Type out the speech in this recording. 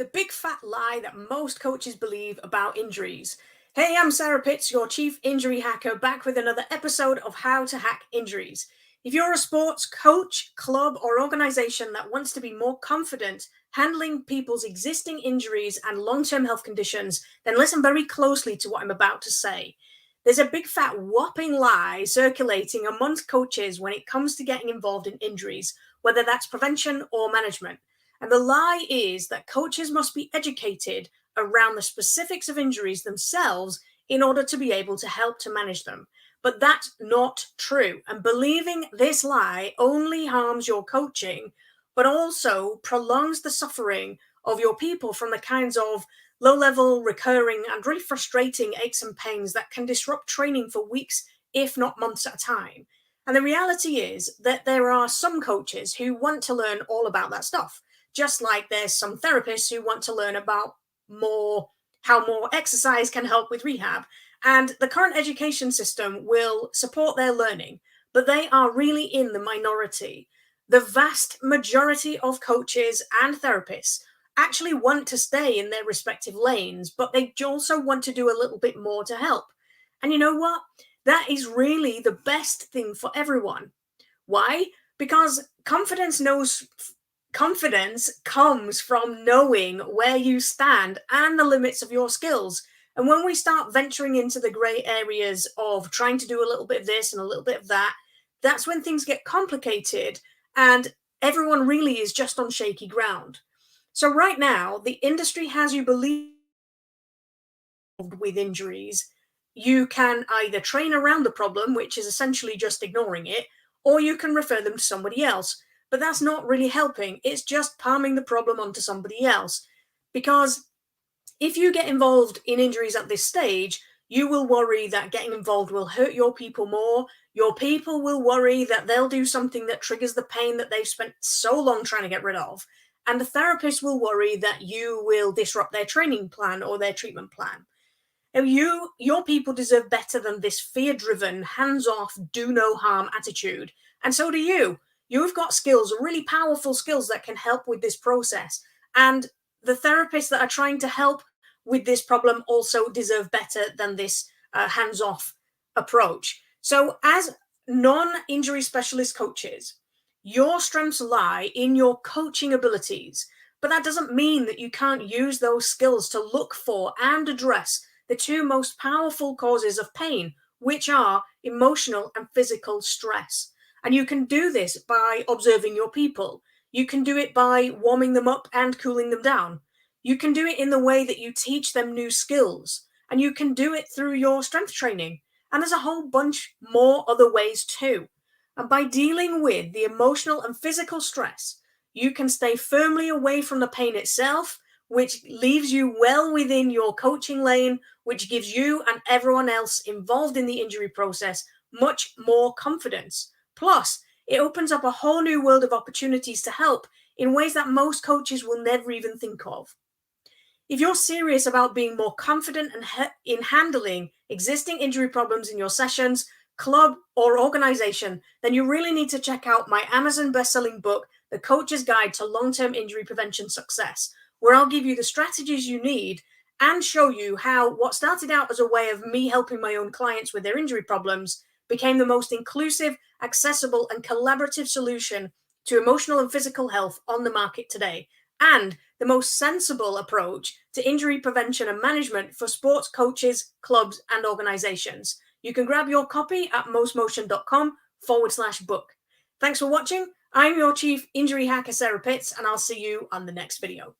The big fat lie that most coaches believe about injuries. Hey, I'm Sarah Pitts, your chief injury hacker, back with another episode of How to Hack Injuries. If you're a sports coach, club, or organization that wants to be more confident handling people's existing injuries and long-term health conditions, then listen very closely to what I'm about to say. There's a big fat whopping lie circulating amongst coaches when it comes to getting involved in injuries, whether that's prevention or management. And the lie is that coaches must be educated around the specifics of injuries themselves in order to be able to help to manage them. But that's not true. And believing this lie only harms your coaching, but also prolongs the suffering of your people from the kinds of low-level, recurring, and really frustrating aches and pains that can disrupt training for weeks, if not months at a time. And the reality is that there are some coaches who want to learn all about that stuff. Just like there's some therapists who want to learn about how more exercise can help with rehab. And the current education system will support their learning, but they are really in the minority. The vast majority of coaches and therapists actually want to stay in their respective lanes, but they also want to do a little bit more to help. And you know what? That is really the best thing for everyone. Why? Because confidence comes from knowing where you stand and the limits of your skills. And when we start venturing into the gray areas of trying to do a little bit of this and a little bit of that, that's when things get complicated and everyone really is just on shaky ground. So right now, the industry has you believe with injuries. You can either train around the problem, which is essentially just ignoring it, or you can refer them to somebody else. But that's not really helping. It's just palming the problem onto somebody else. Because if you get involved in injuries at this stage, you will worry that getting involved will hurt your people more. Your people will worry that they'll do something that triggers the pain that they've spent so long trying to get rid of. And the therapist will worry that you will disrupt their training plan or their treatment plan. Now, your people deserve better than this fear-driven, hands-off, do-no-harm attitude. And so do you. You've got skills, really powerful skills that can help with this process. And the therapists that are trying to help with this problem also deserve better than this hands-off approach. So as non-injury specialist coaches, your strengths lie in your coaching abilities. But that doesn't mean that you can't use those skills to look for and address the two most powerful causes of pain, which are emotional and physical stress. And you can do this by observing your people. You can do it by warming them up and cooling them down. You can do it in the way that you teach them new skills. And you can do it through your strength training. And there's a whole bunch more other ways too. And by dealing with the emotional and physical stress, you can stay firmly away from the pain itself, which leaves you well within your coaching lane, which gives you and everyone else involved in the injury process much more confidence. Plus, it opens up a whole new world of opportunities to help in ways that most coaches will never even think of. If you're serious about being more confident in handling existing injury problems in your sessions, club, or organization, then you really need to check out my Amazon best-selling book, The Coach's Guide to Long-Term Injury Prevention Success, where I'll give you the strategies you need and show you how what started out as a way of me helping my own clients with their injury problems became the most inclusive, accessible, and collaborative solution to emotional and physical health on the market today, and the most sensible approach to injury prevention and management for sports coaches, clubs, and organizations. You can grab your copy at mostmotion.com/book. Thanks for watching. I'm your chief injury hacker, Sarah Pitts, and I'll see you on the next video.